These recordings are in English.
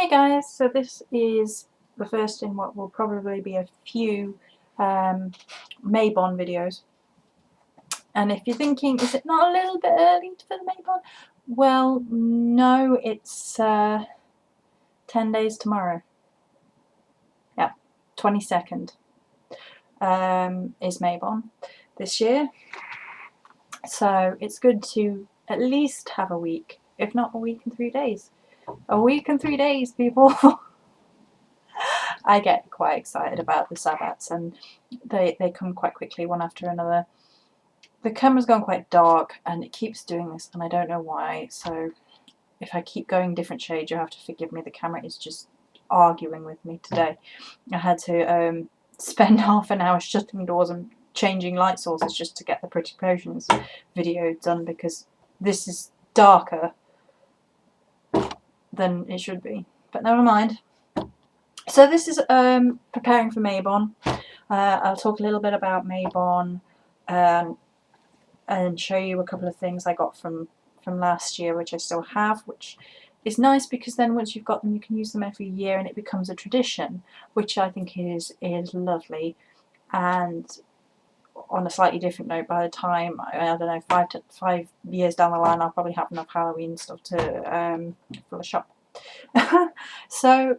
Hey guys, so this is the first in what will probably be a few Mabon videos. And if you're thinking, is it not a little bit early for the Mabon? Well, no, it's 10 days tomorrow. Yeah, 22nd is Mabon this year. So it's good to at least have a week, if not a week and 3 days. A week and 3 days, people. I get quite excited about the Sabbats, and they come quite quickly, one after another. The camera's gone quite dark and it keeps doing this and I don't know why, so if I keep going different shades you have to forgive me. The camera is just arguing with me today. I had to spend half an hour shutting doors and changing light sources just to get the Pretty Potions video done, because this is darker than it should be, but never mind. So this is preparing for Mabon. I'll talk a little bit about Mabon and show you a couple of things I got from last year, which I still have, which is nice because then once you've got them you can use them every year and it becomes a tradition, which I think is lovely. And on a slightly different note, by the time, I don't know, 5 years down the line I'll probably have enough Halloween stuff to fill a shop. So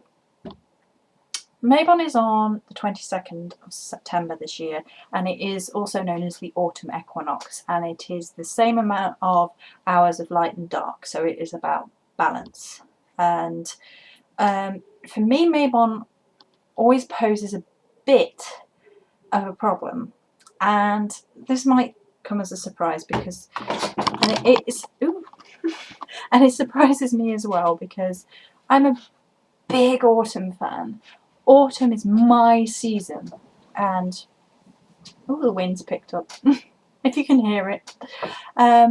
Mabon is on the 22nd of September this year, and it is also known as the autumn equinox, and it is the same amount of hours of light and dark, so it is about balance. And for me, Mabon always poses a bit of a problem, and this might come as a surprise because and it surprises me as well because I'm a big autumn fan. Autumn is my season, and oh, the wind's picked up. If you can hear it. I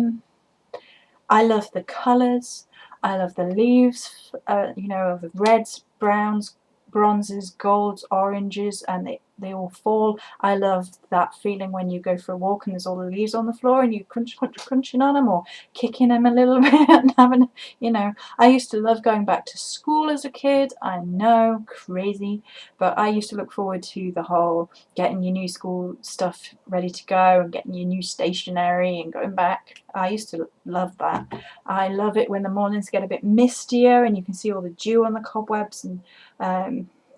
love the colours. I love the leaves. You know, the reds, browns, bronzes, golds, oranges, and they all fall. I love that feeling when you go for a walk and there's all the leaves on the floor and you crunching on them or kicking them a little bit and having, you know. I used to love going back to school as a kid. I know, crazy, but I used to look forward to the whole getting your new school stuff ready to go and getting your new stationery and going back. I used to love that. I love it when the mornings get a bit mistier and you can see all the dew on the cobwebs and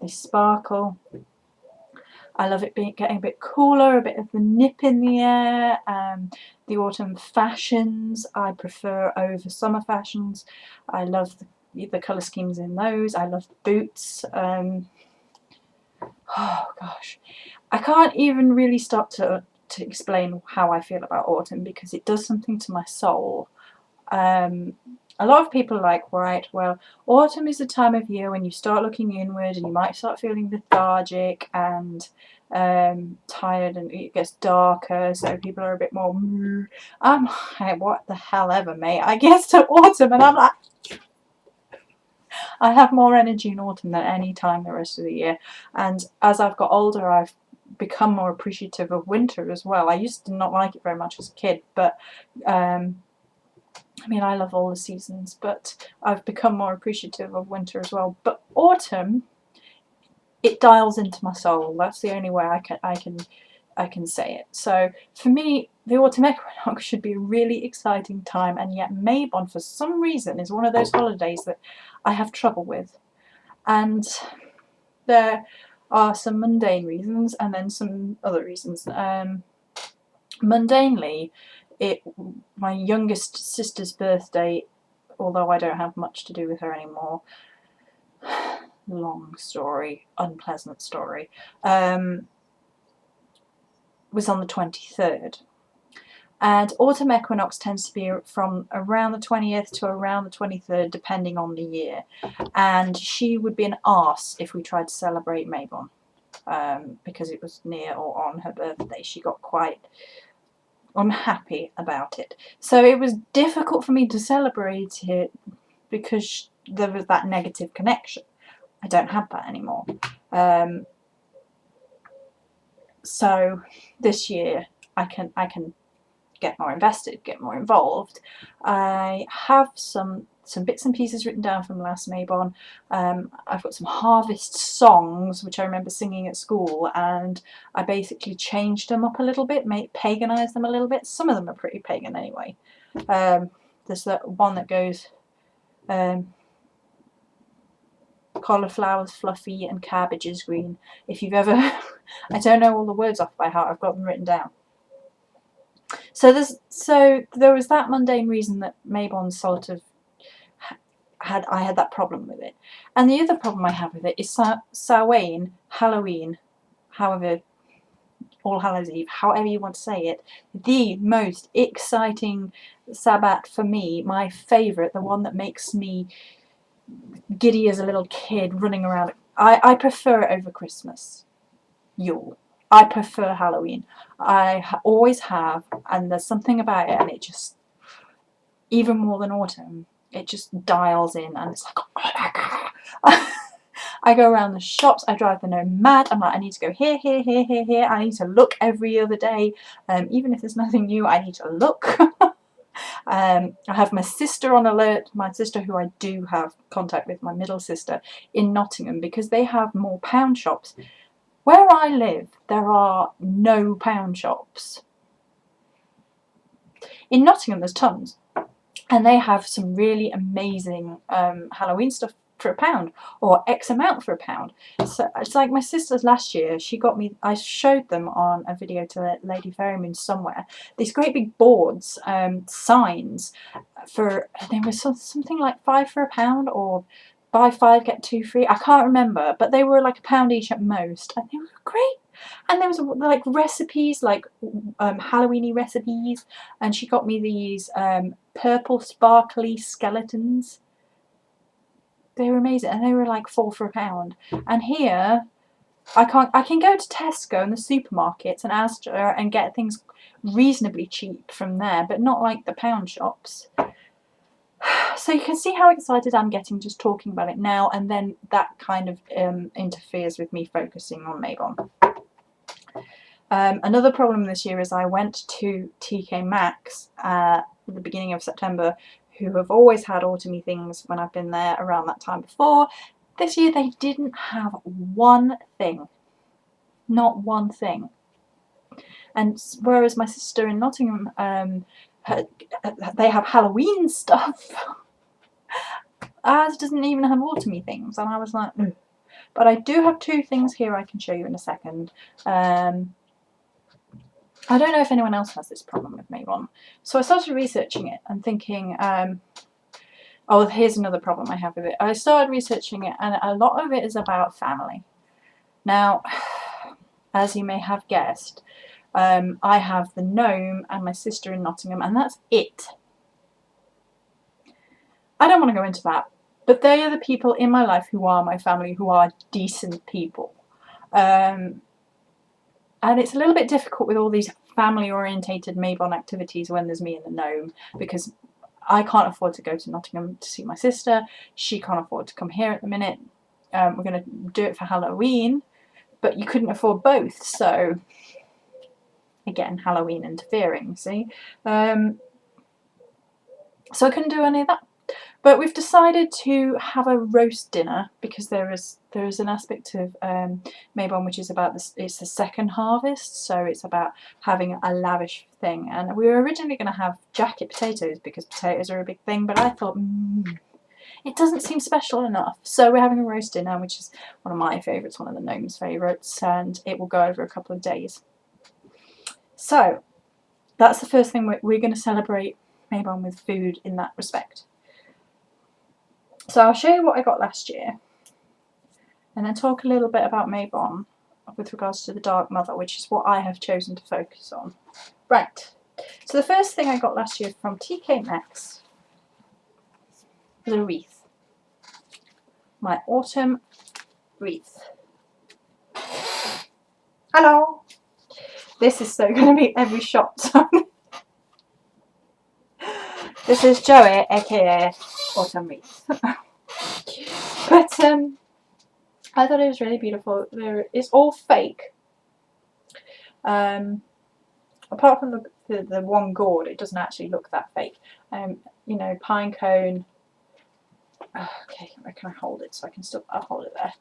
they sparkle. I love it getting a bit cooler, a bit of the nip in the air. The autumn fashions I prefer over summer fashions. I love the colour schemes in those. I love boots. Oh gosh, I can't even really start to explain how I feel about autumn because it does something to my soul. A lot of people are like, right, well, autumn is the time of year when you start looking inward and you might start feeling lethargic and tired, and it gets darker, so people are a bit more I'm like, what the hell ever, mate. I guess to autumn and I'm like, I have more energy in autumn than any time the rest of the year. And as I've got older I've become more appreciative of winter as well. I used to not like it very much as a kid, but I mean, I love all the seasons, but I've become more appreciative of winter as well. But autumn, it dials into my soul. That's the only way I can say it. So for me, the autumn equinox should be a really exciting time, and yet Mabon, for some reason, is one of those holidays that I have trouble with. And there are some mundane reasons, and then some other reasons. Mundanely, my youngest sister's birthday, although I don't have much to do with her anymore, long story, unpleasant story, was on the 23rd. And autumn equinox tends to be from around the 20th to around the 23rd, depending on the year. And she would be an arse if we tried to celebrate Mabon, because it was near or on her birthday. She got quite unhappy about it. So it was difficult for me to celebrate it because there was that negative connection. I don't have that anymore. So this year I can get more invested, get more involved. I have some some bits and pieces written down from last Mabon. I've got some harvest songs which I remember singing at school, and I basically changed them up a little bit, paganised them a little bit. Some of them are pretty pagan anyway. There's that one that goes cauliflower's fluffy and cabbage is green. If you've ever I don't know all the words off by heart, I've got them written down. So there was that mundane reason that Mabon sort of I had that problem with it. And the other problem I have with it is Samhain, Halloween, however, All Hallows Eve, however you want to say it, the most exciting Sabbath for me, my favourite, the one that makes me giddy as a little kid running around. I prefer it over Christmas, Yule. I prefer Halloween. I always have, and there's something about it, and it just, even more than autumn, it just dials in, and it's like, oh my god. I go around the shops, I drive the gnome mad. I'm like, I need to go here, here, here, here, here. I need to look every other day. Even if there's nothing new, I need to look. I have my sister on alert, my sister who I do have contact with, my middle sister, in Nottingham, because they have more pound shops. Where I live, there are no pound shops. In Nottingham, there's tons. And they have some really amazing Halloween stuff for £1 or X amount for £1. So it's like my sister's last year, she got me, I showed them on a video to Lady Fairymoon somewhere, these great big boards, signs for, they were something like 5 for £1 or buy 5 get 2 free. I can't remember, but they were like £1 each at most, and they were great. And there was like recipes, like Halloweeny recipes, and she got me these purple sparkly skeletons. They were amazing, and they were like 4 for £1. And here, I can go to Tesco and the supermarkets and Asda and get things reasonably cheap from there, but not like the pound shops. So you can see how excited I'm getting just talking about it now, and then that kind of interferes with me focusing on Mabon. Another problem this year is I went to TK Maxx at the beginning of September, who have always had autumny things when I've been there around that time before. This year they didn't have one thing. Not one thing. And whereas my sister in Nottingham, they have Halloween stuff, ours doesn't even have autumny things. And I was like, ugh. But I do have 2 things here I can show you in a second. I don't know if anyone else has this problem with Mabon. So I started researching it and thinking, oh, here's another problem I have with it. I started researching it, and a lot of it is about family. Now, as you may have guessed, I have the gnome and my sister in Nottingham, and that's it. I don't want to go into that, but they are the people in my life who are my family, who are decent people. And it's a little bit difficult with all these family-orientated Mabon activities when there's me and the gnome, because I can't afford to go to Nottingham to see my sister. She can't afford to come here at the minute. We're going to do it for Halloween, but you couldn't afford both. So, again, Halloween interfering, see? So I couldn't do any of that. But we've decided to have a roast dinner, because there is an aspect of Mabon which is about this. It's the second harvest, so it's about having a lavish thing. And we were originally going to have jacket potatoes, because potatoes are a big thing, but I thought, it doesn't seem special enough. So we're having a roast dinner, which is one of my favourites, one of the gnome's favourites, and it will go over a couple of days. So that's the first thing we're going to celebrate Mabon with food in that respect. So I'll show you what I got last year, and then talk a little bit about Mabon with regards to the Dark Mother, which is what I have chosen to focus on. Right, so the first thing I got last year from TK Maxx was a wreath. My autumn wreath. Hello! This is so going to be every shot. This is Joey, aka Autumn Wreath. But I thought it was really beautiful. It's all fake. Apart from the one gourd, it doesn't actually look that fake. You know, pine cone, Okay, where can I hold it so I can still, I'll hold it there.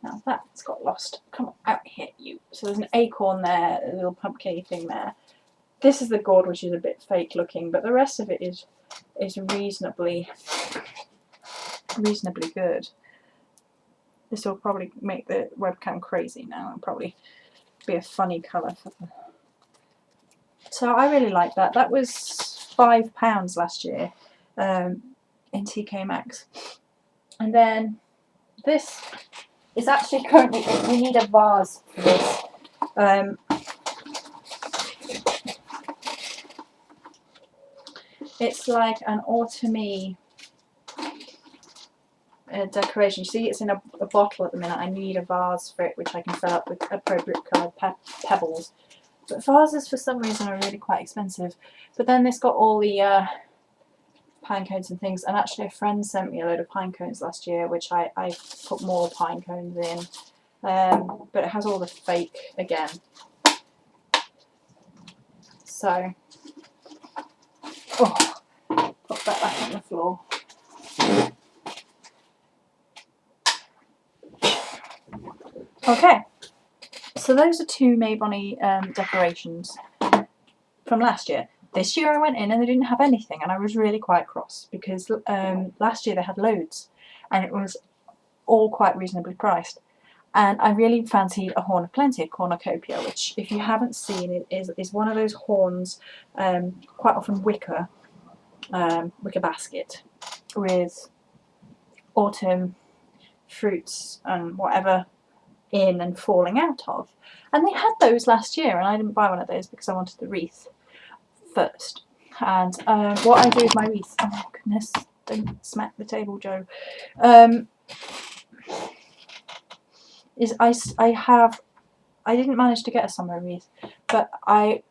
Now that's got lost. Come on, out here, you. So there's an acorn there, a little pumpkin thing there. This is the gourd, which is a bit fake looking, but the rest of it is reasonably good. This will probably make the webcam crazy now. It'll probably be a funny colour for the... So I really like that. That was £5 last year in TK Maxx. And then this is actually currently, we need a vase for this. It's like an autumny decoration. You see it's in a bottle at the minute. I need a vase for it which I can fill up with appropriate coloured pebbles. But vases for some reason are really quite expensive. But then this got all the pine cones and things, and actually a friend sent me a load of pine cones last year which I put more pine cones in. But it has all the fake again. So, oh, put that back on the floor. Okay, so those are two Mabon decorations from last year. This year I went in and they didn't have anything, and I was really quite cross because last year they had loads and it was all quite reasonably priced. And I really fancied a horn of plenty, a cornucopia, which if you haven't seen it is one of those horns, quite often wicker basket with autumn fruits and whatever in and falling out of. And they had those last year, and I didn't buy one of those because I wanted the wreath first. And what I do with my wreath, oh goodness, don't smack the table, Joe, is I didn't manage to get a summer wreath, but I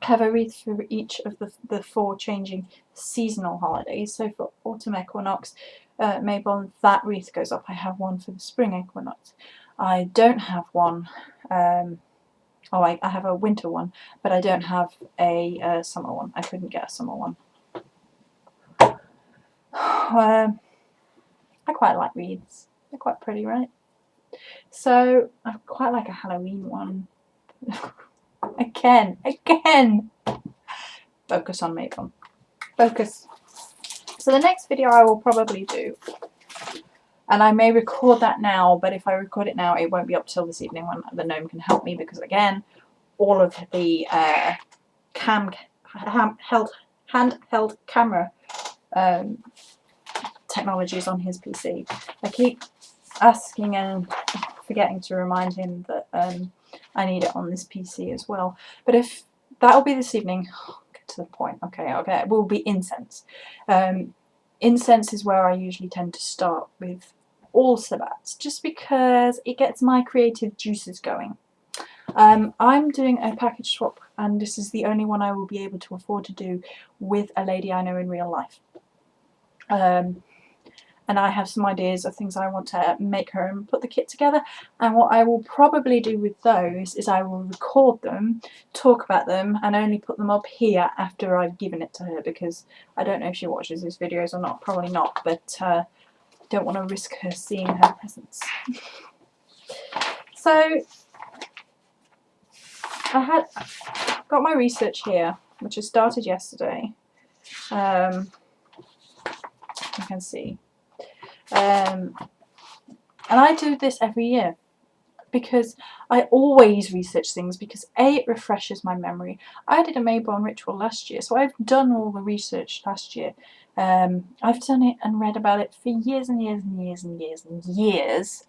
have a wreath for each of the 4 changing seasonal holidays. So for autumn equinox, Mabon, that wreath goes up. I have one for the spring equinox. I don't have one, I have a winter one, but I don't have a summer one. I couldn't get a summer one. I quite like wreaths. They're quite pretty, right? So I quite like a Halloween one. Again. Focus on Mabon. Focus. So the next video I will probably do, and I may record that now, but if I record it now it won't be up till this evening when the gnome can help me, because again all of the handheld camera technology is on his PC. I keep asking and forgetting to remind him that I need it on this PC as well. But if that'll be this evening, get to the point. Okay, it will be incense. Incense is where I usually tend to start with all sabbats, just because it gets my creative juices going. I'm doing a package swap, and this is the only one I will be able to afford to do with a lady I know in real life. And I have some ideas of things I want to make her and put the kit together. And what I will probably do with those is I will record them, talk about them, and only put them up here after I've given it to her, because I don't know if she watches these videos or not, probably not, but don't want to risk her seeing her presents. So I got my research here, which I started yesterday. You can see. And I do this every year because I always research things, because A, it refreshes my memory. I did a Mabon ritual last year, so I've done all the research last year. I've done it and read about it for years and years and years and years and years,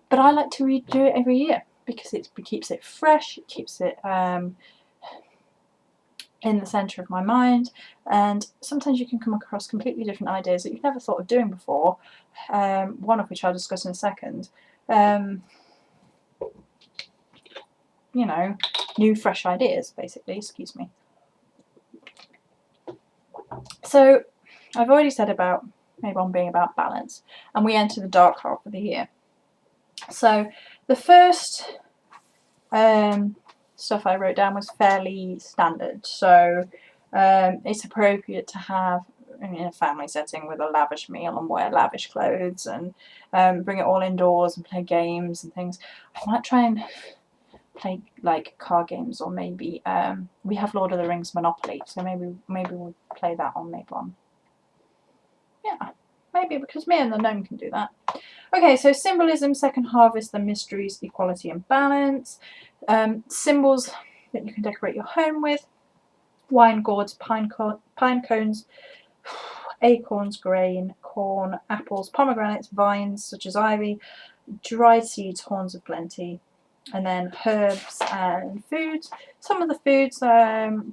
but I like to redo it every year because it keeps it fresh, it keeps it in the centre of my mind, and sometimes you can come across completely different ideas that you've never thought of doing before, one of which I'll discuss in a second. You know, new fresh ideas basically, excuse me. So I've already said about Mabon being about balance, and we enter the dark half of the year. So the first stuff I wrote down was fairly standard, so it's appropriate to have in a family setting with a lavish meal and wear lavish clothes and bring it all indoors and play games and things. I might try and play like card games, or maybe we have Lord of the Rings Monopoly, so maybe we'll play that on Mabon. Yeah, maybe, because me and the gnome can do that. Okay, so symbolism, second harvest, the mysteries, equality and balance. Symbols that you can decorate your home with: wine gourds, pine cones, acorns, grain, corn, apples, pomegranates, vines such as ivy, dried seeds, horns of plenty, and then herbs and foods. Some of the foods: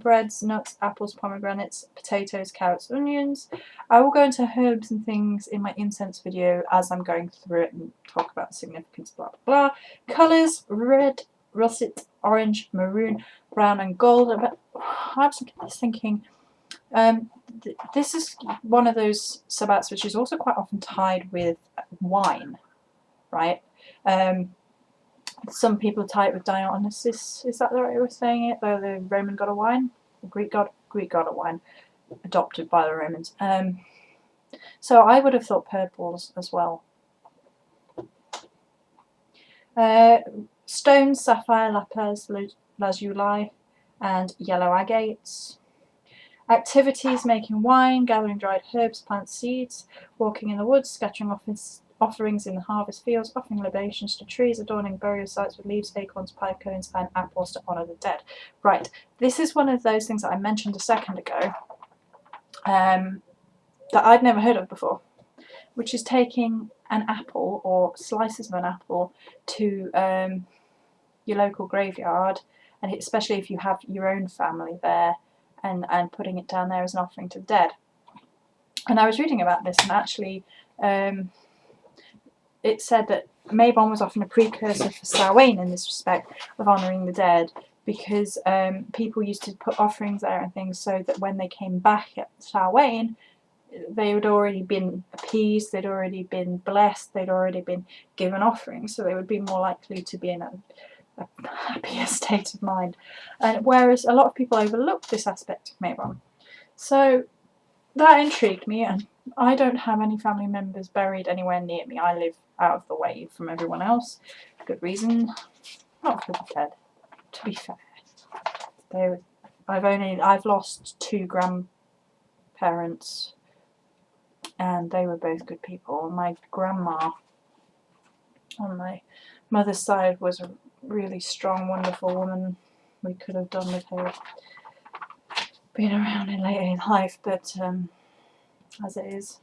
breads, nuts, apples, pomegranates, potatoes, carrots, onions. I will go into herbs and things in my incense video as I'm going through it and talk about the significance, blah blah blah. Colours: red, russet, orange, maroon, brown and gold. But I was thinking, this is one of those sabbats which is also quite often tied with wine, right? Some people tie it with Dionysus. Is that the right way of saying it? Though the Roman god of wine, the Greek god of wine, adopted by the Romans. So I would have thought purples as well. Stones: sapphire, lapis lazuli, and yellow agates. Activities: making wine, gathering dried herbs, plants, seeds, walking in the woods, scattering offerings in the harvest fields, offering libations to trees, adorning burial sites with leaves, acorns, pine cones, and apples to honour the dead. Right, this is one of those things that I mentioned a second ago that I'd never heard of before, which is taking an apple or slices of an apple to your local graveyard, and especially if you have your own family there, and putting it down there as an offering to the dead. And I was reading about this, and actually it said that Mabon was often a precursor for Samhain in this respect of honouring the dead, because people used to put offerings there and things so that when they came back at Samhain, they had already been appeased, they'd already been blessed, they'd already been given offerings, so they would be more likely to be in a happier state of mind. And whereas a lot of people overlook this aspect of Mabon. So that intrigued me, and I don't have any family members buried anywhere near me. I live out of the way from everyone else. Good reason not for the dead, to be fair. I've lost 2 grandparents, and they were both good people. My grandma on my mother's side was a really strong, wonderful woman. We could have done with her being around in later in life, but as it is.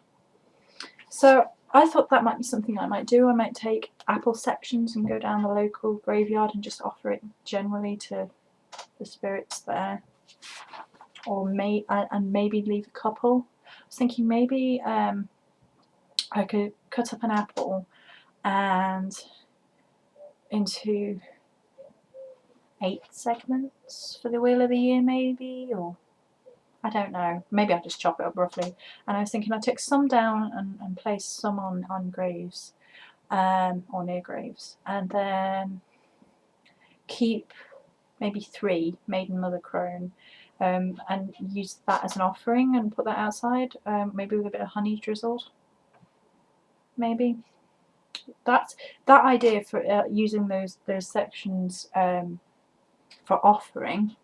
So I thought that might be something I might do. I might take apple sections and go down the local graveyard and just offer it generally to the spirits there, or maybe leave a couple. I was thinking maybe I could cut up an apple and into 8 segments for the Wheel of the Year, maybe, or I don't know. Maybe I'll just chop it up roughly. And I was thinking I'd take some down and place some on graves, or near graves, and then keep maybe 3 maiden, mother, crone, and use that as an offering and put that outside, maybe with a bit of honey drizzled. Maybe that idea for using those sections for offering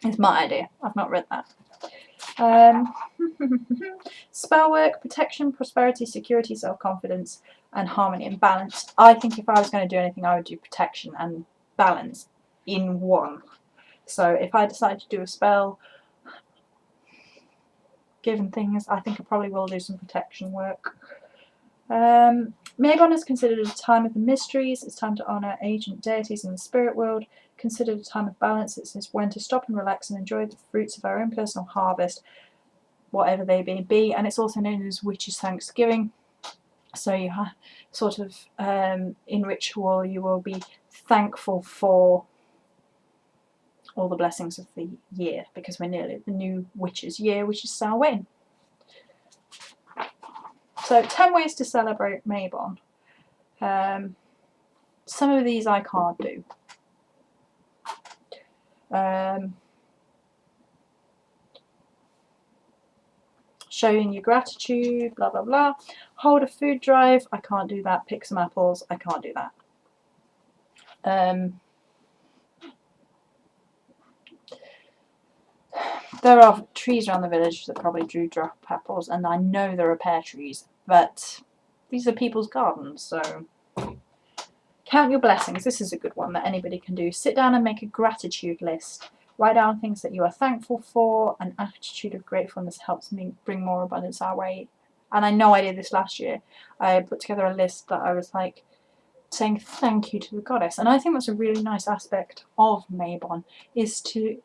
is my idea. I've not read that. Spellwork: protection, prosperity, security, self-confidence, and harmony and balance. I think if I was going to do anything, I would do protection and balance in one. So if I decide to do a spell, given things, I think I probably will do some protection work. Mabon is considered a time of the mysteries. It's time to honour ancient deities in the spirit world. Considered a time of balance. It's when to stop and relax and enjoy the fruits of our own personal harvest, whatever they may be. And it's also known as Witches' Thanksgiving. So you have sort of in ritual, you will be thankful for all the blessings of the year, because we're nearly at the new witches' year, which is Samhain. So 10 ways to celebrate Mabon. Some of these I can't do. showing your gratitude, blah blah blah. Hold a food drive, I can't do that. Pick some apples, I can't do that. There are trees around the village that probably do drop apples, and I know there are pear trees, but these are people's gardens, so count your blessings. This is a good one that anybody can do. Sit down and make a gratitude list. Write down things that you are thankful for. An attitude of gratefulness helps me bring more abundance our way. And I know I did this last year. I put together a list that I was like saying thank you to the goddess. And I think that's a really nice aspect of Mabon, is to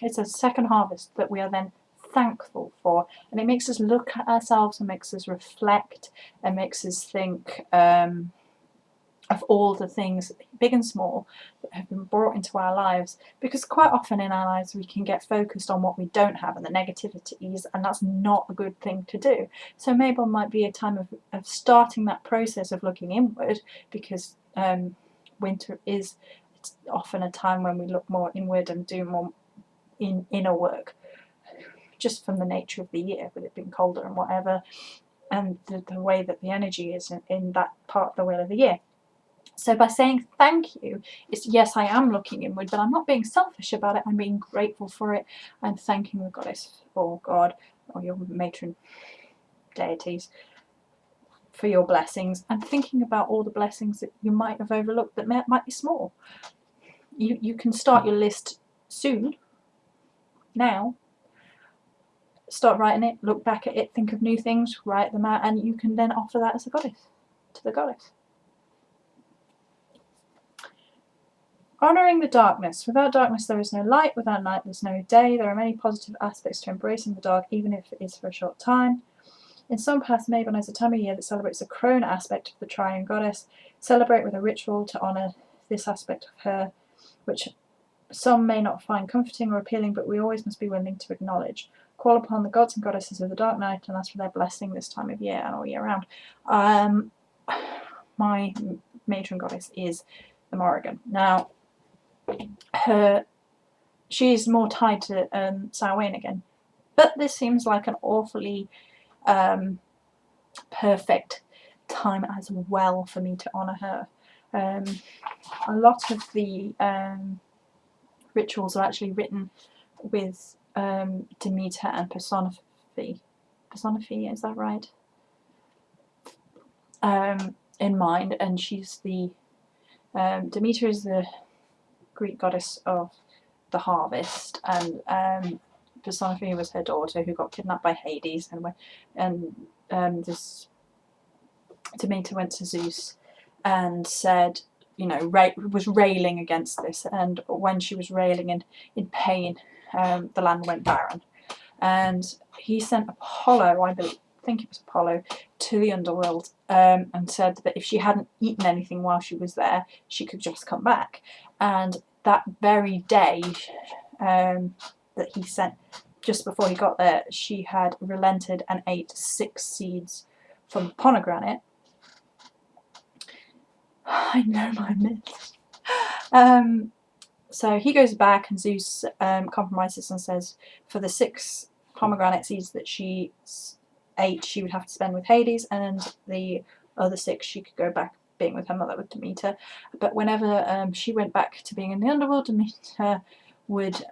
it's a second harvest that we are then thankful for, and it makes us look at ourselves and makes us reflect and makes us think of all the things, big and small, that have been brought into our lives, because quite often in our lives we can get focused on what we don't have and the negativities, and that's not a good thing to do. So Mabon might be a time of starting that process of looking inward, because winter is often a time when we look more inward and do more inner work, just from the nature of the year, with it being colder and whatever, and the way that the energy is in that part of the wheel of the year. So by saying thank you, it's yes, I am looking inward, but I'm not being selfish about it. I'm being grateful for it. I'm thanking the goddess or God or your matron deities for your blessings, and thinking about all the blessings that you might have overlooked that might be small. You can start your list soon, now. Start writing it, look back at it, think of new things, write them out, and you can then offer that as a goddess, to the goddess. Honouring the darkness. Without darkness there is no light, without night there's no day. There are many positive aspects to embracing the dark, even if it is for a short time. In some parts, Mabon is a time of year that celebrates the crone aspect of the triune goddess. Celebrate with a ritual to honour this aspect of her, which some may not find comforting or appealing, but we always must be willing to acknowledge. Call upon the gods and goddesses of the dark night and ask for their blessing this time of year and all year round. My matron goddess is the Morrigan. Now, she's more tied to Samhain again, but this seems like an awfully perfect time as well for me to honour her. A lot of the rituals are actually written with Demeter and Persephone, is that right? In mind, and she's the Demeter is the Greek goddess of the harvest, and Persephone was her daughter who got kidnapped by Hades, and this Demeter went to Zeus and said, was railing against this, and when she was railing in pain, the land went barren, and he sent Apollo, I think it was Apollo, to the underworld, and said that if she hadn't eaten anything while she was there, she could just come back. And that very day that he sent, just before he got there, she had relented and ate 6 seeds from the pomegranate. I know my myths. So he goes back, and Zeus compromises and says for the 6 pomegranate seeds that she ate, she would have to spend with Hades, and the other 6 she could go back being with her mother, with Demeter. But whenever she went back to being in the underworld, Demeter would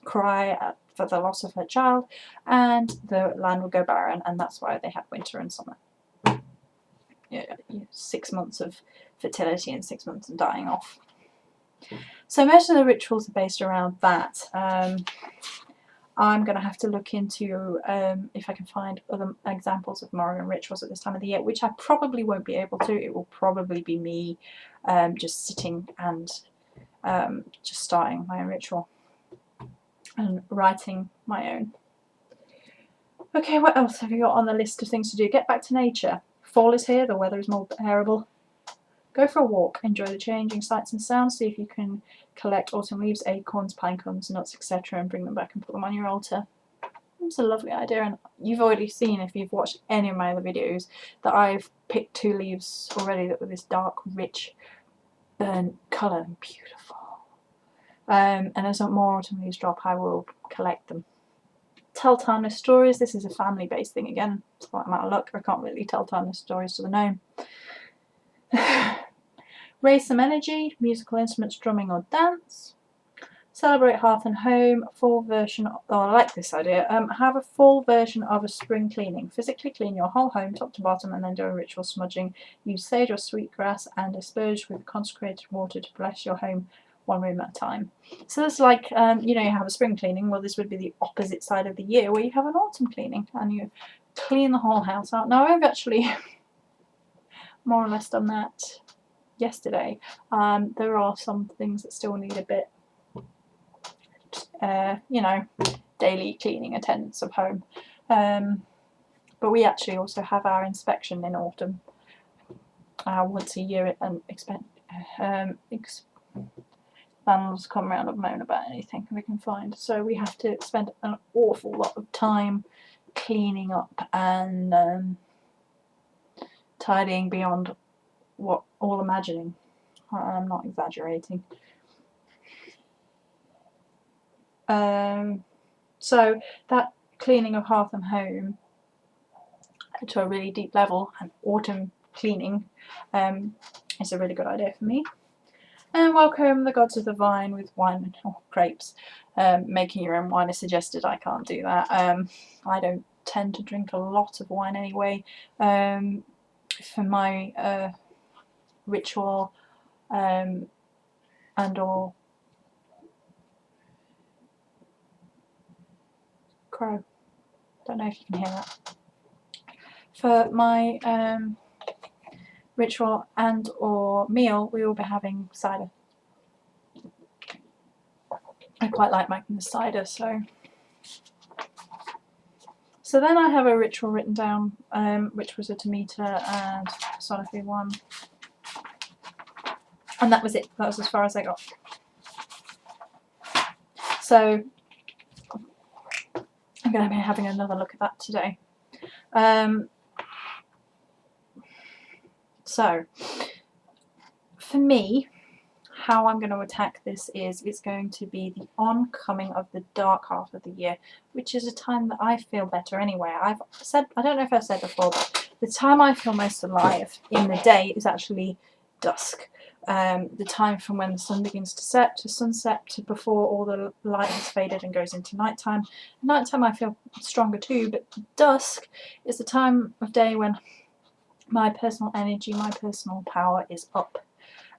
cry for the loss of her child, and the land would go barren, and that's why they had winter and summer. 6 months of fertility and 6 months of dying off. So most of the rituals are based around that. I'm going to have to look into if I can find other examples of Morrigan rituals at this time of the year, which I probably won't be able to. It will probably be me just sitting and just starting my own ritual and writing my own. Okay, what else have you got on the list of things to do? Get back to nature. Fall is here, the weather is more bearable. Go for a walk, enjoy the changing sights and sounds, see if you can collect autumn leaves, acorns, pine cones, nuts, etc. and bring them back and put them on your altar. It's a lovely idea, and you've already seen, if you've watched any of my other videos, that I've picked 2 leaves already that were this dark, rich, burnt colour and beautiful. And as more autumn leaves drop, I will collect them. Tell timeless stories. This is a family-based thing again. So I'm out of luck. I can't really tell timeless stories to the gnome. Raise some energy. Musical instruments, drumming or dance. Celebrate hearth and home. Full version. Oh, I like this idea. Have a full version of a spring cleaning. Physically clean your whole home, top to bottom, and then do a ritual smudging. Use sage or sweetgrass and asperge with consecrated water to bless your home, one room at a time. So that's like, you know, you have a spring cleaning. Well, this would be the opposite side of the year, where you have an autumn cleaning and you clean the whole house out. Now, I've actually more or less done that yesterday. There are some things that still need a bit, you know, daily cleaning, attendance of home. But we actually also have our inspection in autumn, once a year, and landlords come around and moan about anything we can find. So we have to spend an awful lot of time cleaning up and tidying beyond what all imagining. I'm not exaggerating. So that cleaning of hearth and home to a really deep level, and autumn cleaning, is a really good idea for me. And welcome the gods of the vine with wine or grapes. Making your own wine is suggested. I can't do that. I don't tend to drink a lot of wine anyway. For my ritual and or crow. Don't know if you can hear that. For my ritual and or meal, we will be having cider. I quite like making the cider, so then I have a ritual written down, which was a Demeter and Sonophy one, and that was it. That was as far as I got. So I'm going to be having another look at that today. So for me, how I'm going to attack this is it's going to be the oncoming of the dark half of the year, which is a time that I feel better anyway. I've said, I don't know if I've said before, but the time I feel most alive in the day is actually dusk. The time from when the sun begins to set to sunset to before all the light has faded and goes into nighttime. Nighttime I feel stronger too, but dusk is the time of day when my personal energy, my personal power is up.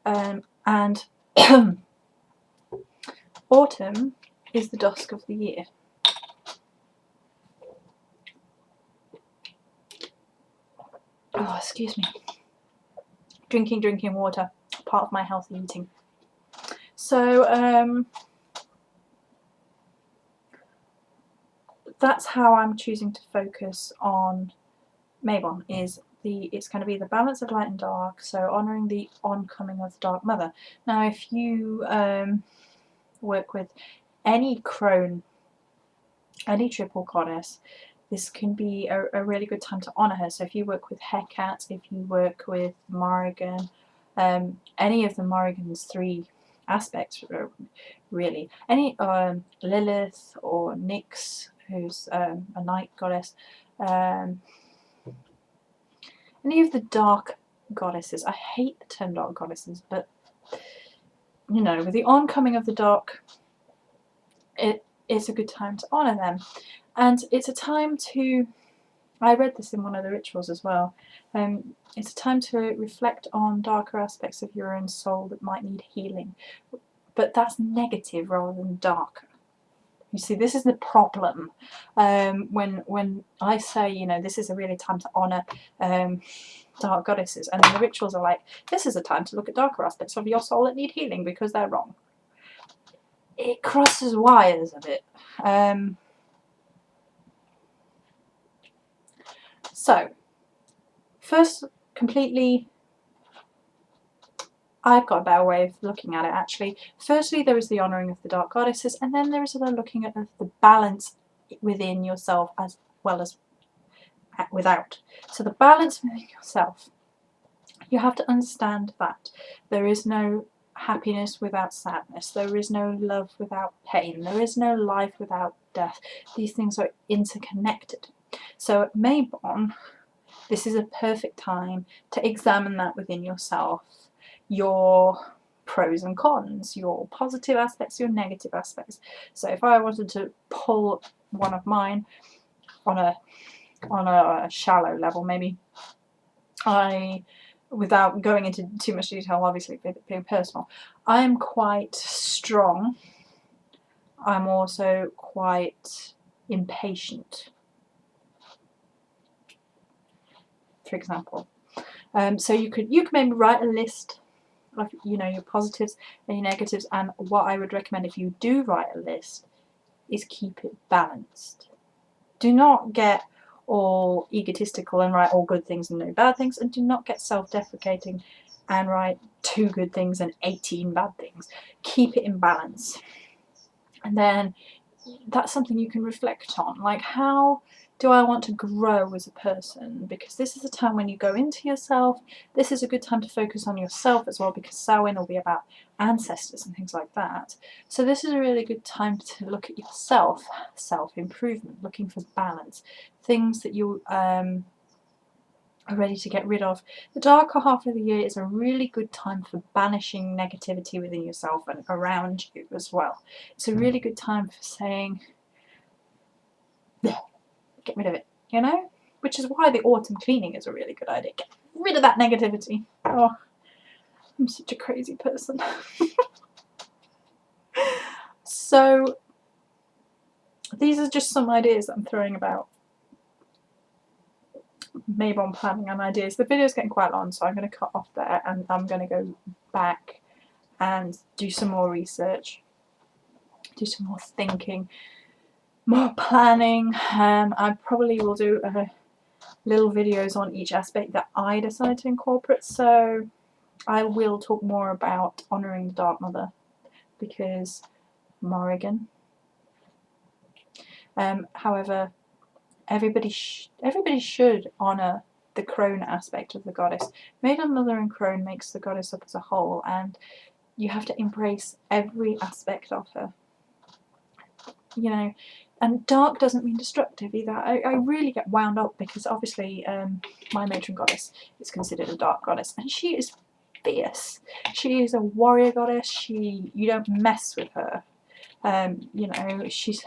And autumn is the dusk of the year. Oh, excuse me. Drinking water, part of my healthy eating. So that's how I'm choosing to focus on Mabon. It's going to be the balance of light and dark, so honouring the oncoming of the Dark Mother. Now, if you work with any crone, any triple goddess, this can be a really good time to honour her. So if you work with Hecate, if you work with Morrigan, any of the Morrigan's three aspects, really, any Lilith or Nyx, who's a night goddess, any of the dark goddesses. I hate the term dark goddesses, but you know, with the oncoming of the dark, it's a good time to honour them. And it's a time to, I read this in one of the rituals as well, it's a time to reflect on darker aspects of your own soul that might need healing. But that's negative rather than darker. You see, this is the problem. When I say, you know, this is a really time to honour dark goddesses, and then the rituals are like, this is a time to look at darker aspects of your soul that need healing because they're wrong. It crosses wires a bit. So, first, completely, I've got a better way of looking at it actually. Firstly, there is the honouring of the dark goddesses, and then there is the looking at the balance within yourself as well as without. So the balance within yourself, you have to understand that there is no happiness without sadness, there is no love without pain, there is no life without death. These things are interconnected. So at Mabon, this is a perfect time to examine that within yourself, your pros and cons, your positive aspects, your negative aspects. So if I wanted to pull one of mine on a shallow level, maybe without going into too much detail, obviously being personal, I am quite strong. I'm also quite impatient, for example. So you could maybe write a list of, you know, your positives and your negatives, and what I would recommend if you do write a list is keep it balanced. Do not get all egotistical and write all good things and no bad things, and do not get self-deprecating and write 2 good things and 18 bad things. Keep it in balance, and then that's something you can reflect on, like, how do I want to grow as a person? Because this is a time when you go into yourself. This is a good time to focus on yourself as well, because Samhain will be about ancestors and things like that. So this is a really good time to look at yourself, self-improvement, looking for balance, things that you are ready to get rid of. The darker half of the year is a really good time for banishing negativity within yourself and around you as well. It's a really good time for saying, get rid of it, you know? Which is why the autumn cleaning is a really good idea. Get rid of that negativity. Oh, I'm such a crazy person. So these are just some ideas that I'm throwing about Mabon planning and ideas. The video's getting quite long, so I'm going to cut off there, and I'm going to go back and do some more research, do some more thinking, more planning. I probably will do little videos on each aspect that I decide to incorporate. So I will talk more about honouring the Dark Mother, because Morrigan. However, everybody should honour the crone aspect of the goddess. Maiden, Mother and crone makes the goddess up as a whole, and you have to embrace every aspect of her. You know, and dark doesn't mean destructive either. I really get wound up because obviously my matron goddess is considered a dark goddess, and she is fierce. She is a warrior goddess. You don't mess with her. You know, she's.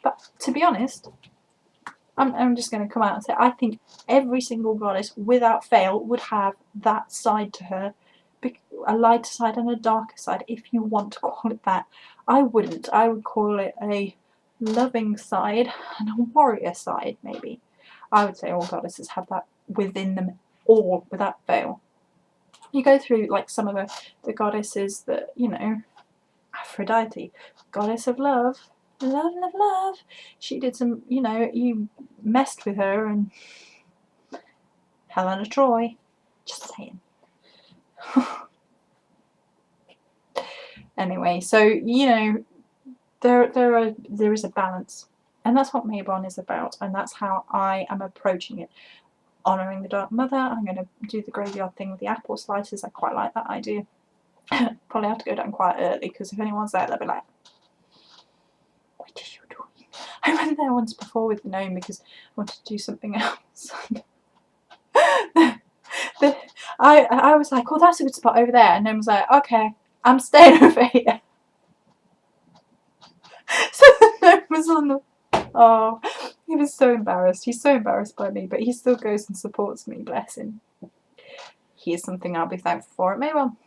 But to be honest, I'm just going to come out and say I think every single goddess, without fail, would have that side to her, a lighter side and a darker side, if you want to call it that. I wouldn't. I would call it a loving side and a warrior side, maybe. I would say all goddesses have that within them, all, without fail. You go through like some of the goddesses that, you know, Aphrodite, goddess of love, love, love, love. She did some, you know, you messed with her, and Helena Troy, just saying. Anyway, so, you know, there is a balance, and that's what Mabon is about, and that's how I am approaching it. Honouring the Dark Mother. I'm going to do the graveyard thing with the apple slices. I quite like that idea. Probably have to go down quite early, because if anyone's there, they'll be like, what are you doing? I went there once before with the gnome because I wanted to do something else. I was like, oh, that's a good spot over there, and gnome was like, okay, I'm staying over here. So the gnome was on the... Oh, he was so embarrassed. He's so embarrassed by me, but he still goes and supports me, bless him. Here's something I'll be thankful for at Mabon.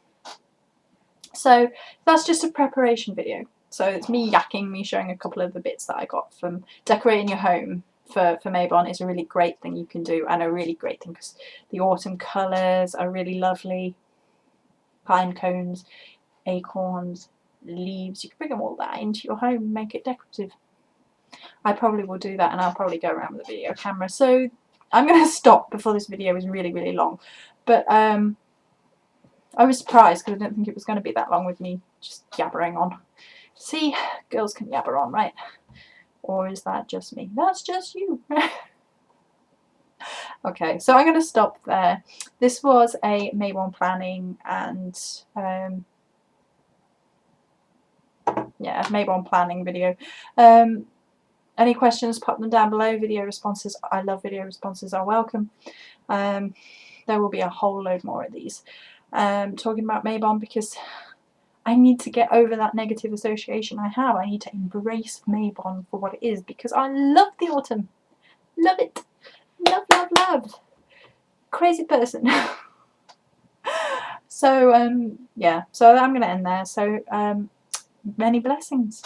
So that's just a preparation video. So it's me yakking, me showing a couple of the bits that I got from decorating your home for Mabon. Is a really great thing you can do, and a really great thing because the autumn colours are really lovely. Pine cones, acorns, leaves. You can bring them all that into your home and make it decorative. I probably will do that, and I'll probably go around with a video camera. So I'm going to stop before this video is really, really long. But I was surprised because I didn't think it was going to be that long with me just yabbering on. See, girls can yabber on, right? Or is that just me? That's just you. Okay, so I'm going to stop there. This was a Mabon planning and yeah, Mabon planning video. Any questions, pop them down below. Video responses, I love video responses, are welcome. There will be a whole load more of these. Talking about Mabon, because I need to get over that negative association I have. I need to embrace Mabon for what it is, because I love the autumn. Love it. Love, love, love. Crazy person. So, yeah, so I'm going to end there. So, many blessings.